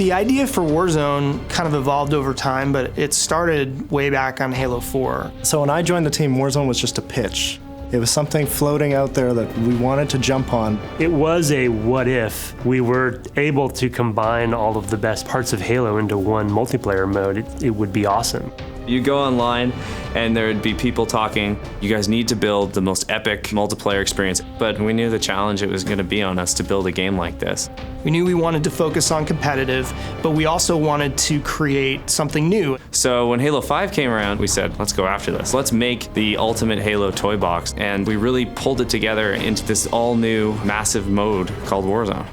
The idea for Warzone kind of evolved over time, but it started way back on Halo 4. So when I joined the team, Warzone was just a pitch. It was something floating out there that we wanted to jump on. It was a what if we were able to combine all of the best parts of Halo into one multiplayer mode. It would be awesome. You go online and there'd be people talking, you guys need to build the most epic multiplayer experience. But we knew the challenge it was going to be on us to build a game like this. We knew we wanted to focus on competitive, but we also wanted to create something new. So when Halo 5 came around, we said, let's go after this. Let's make the ultimate Halo toy box. And we really pulled it together into this all new massive mode called Warzone.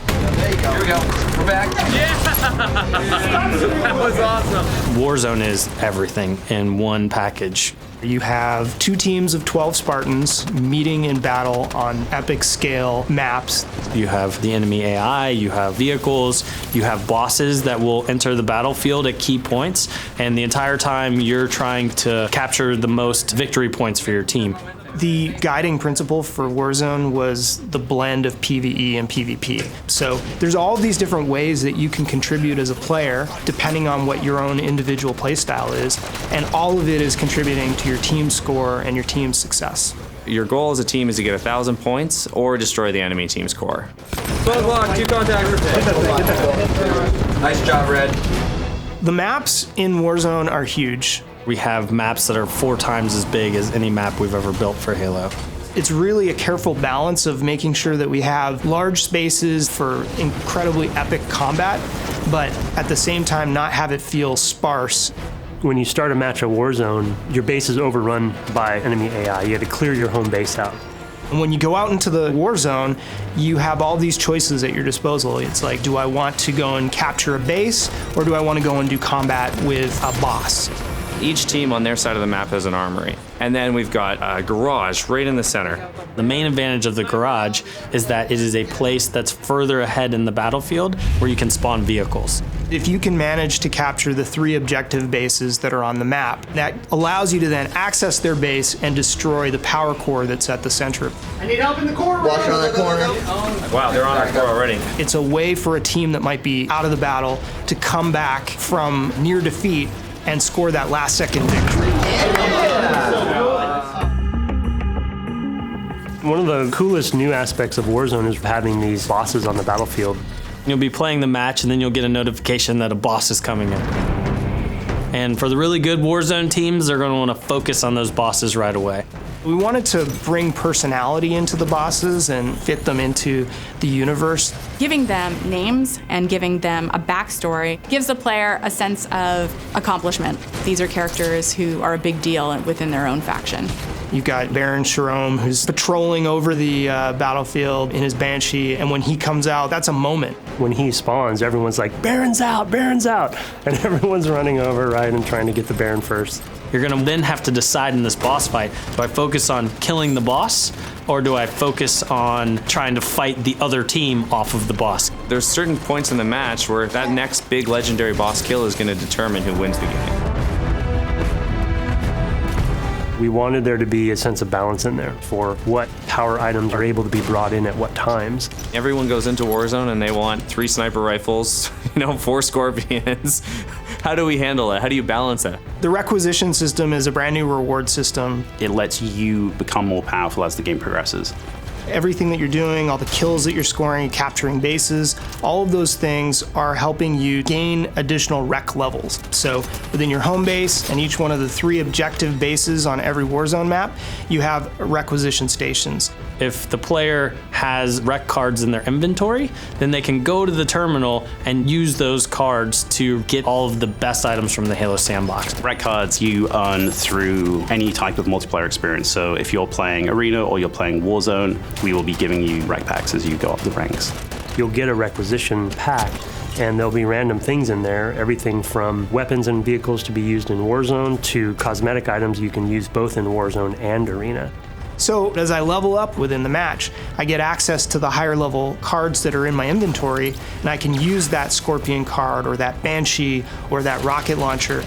There you go. Here we go. We're back. Yeah! That was awesome. Warzone is everything in one package. You have 2 teams of 12 Spartans meeting in battle on epic scale maps. You have the enemy AI, you have vehicles, you have bosses that will enter the battlefield at key points, and the entire time you're trying to capture the most victory points for your team. The guiding principle for Warzone was the blend of PvE and PvP. So there's all these different ways that you can contribute as a player, depending on what your own individual playstyle is, and all of it is contributing to your team's score and your team's success. Your goal as a team is to get 1,000 points or destroy the enemy team's core. Bug lock, 2 contact. Nice job, Red. The maps in Warzone are huge. We have maps that are 4 times as big as any map we've ever built for Halo. It's really a careful balance of making sure that we have large spaces for incredibly epic combat, but at the same time not have it feel sparse. When you start a match of Warzone, your base is overrun by enemy AI. You have to clear your home base out. And when you go out into the war zone, you have all these choices at your disposal. It's like, do I want to go and capture a base, or do I want to go and do combat with a boss? Each team on their side of the map has an armory. And then we've got a garage right in the center. The main advantage of the garage is that it is a place that's further ahead in the battlefield where you can spawn vehicles. If you can manage to capture the 3 objective bases that are on the map, that allows you to then access their base and destroy the power core that's at the center. I need help in the corner. Watch on that corner. Wow, they're on our core already. It's a way for a team that might be out of the battle to come back from near defeat and score that last-second victory. One of the coolest new aspects of Warzone is having these bosses on the battlefield. You'll be playing the match and then you'll get a notification that a boss is coming in. And for the really good Warzone teams, they're going to want to focus on those bosses right away. We wanted to bring personality into the bosses and fit them into the universe. Giving them names and giving them a backstory gives the player a sense of accomplishment. These are characters who are a big deal within their own faction. You've got Baron Jerome, who's patrolling over the battlefield in his Banshee, and when he comes out, that's a moment. When he spawns, everyone's like, Baron's out, Baron's out! And everyone's running over, right, and trying to get the Baron first. You're going to then have to decide in this boss fight, do I focus on killing the boss, or do I focus on trying to fight the other team off of the boss? There's certain points in the match where that next big legendary boss kill is going to determine who wins the game. We wanted there to be a sense of balance in there for what power items are able to be brought in at what times. Everyone goes into Warzone and they want 3 sniper rifles, 4 scorpions. How do we handle it? How do you balance that? The Requisition System is a brand new reward system. It lets you become more powerful as the game progresses. Everything that you're doing, all the kills that you're scoring, capturing bases, all of those things are helping you gain additional rec levels. So within your home base and each one of the 3 objective bases on every Warzone map, you have requisition stations. If the player has rec cards in their inventory, then they can go to the terminal and use those cards to get all of the best items from the Halo sandbox. Rec cards you earn through any type of multiplayer experience. So if you're playing Arena or you're playing Warzone, we will be giving you rec packs as you go up the ranks. You'll get a requisition pack, and there'll be random things in there, everything from weapons and vehicles to be used in Warzone to cosmetic items you can use both in Warzone and Arena. So as I level up within the match, I get access to the higher level cards that are in my inventory, and I can use that Scorpion card or that Banshee or that rocket launcher.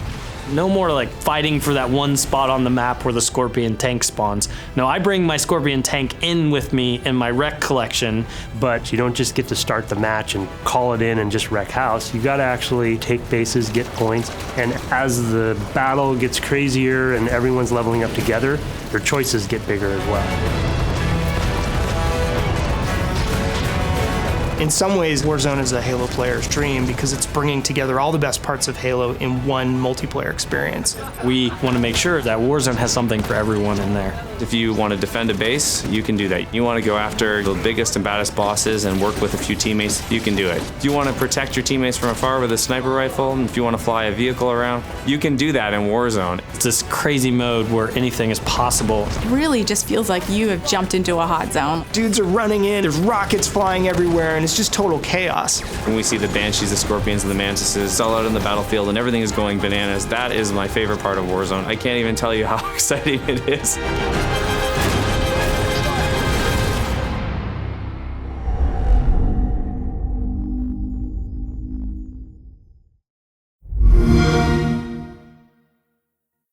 No more like fighting for that one spot on the map where the Scorpion tank spawns. No, I bring my Scorpion tank in with me in my wreck collection. But you don't just get to start the match and call it in and just wreck house. You got to actually take bases, get points, and as the battle gets crazier and everyone's leveling up together, your choices get bigger as well. In some ways, Warzone is a Halo player's dream because it's bringing together all the best parts of Halo in one multiplayer experience. We want to make sure that Warzone has something for everyone in there. If you want to defend a base, you can do that. You want to go after the biggest and baddest bosses and work with a few teammates, you can do it. If you want to protect your teammates from afar with a sniper rifle, and if you want to fly a vehicle around, you can do that in Warzone. It's this crazy mode where anything is possible. It really just feels like you have jumped into a hot zone. Dudes are running in, there's rockets flying everywhere, and it's just total chaos. When we see the Banshees, the Scorpions, and the Mantises all out in the battlefield and everything is going bananas, that is my favorite part of Warzone. I can't even tell you how exciting it is.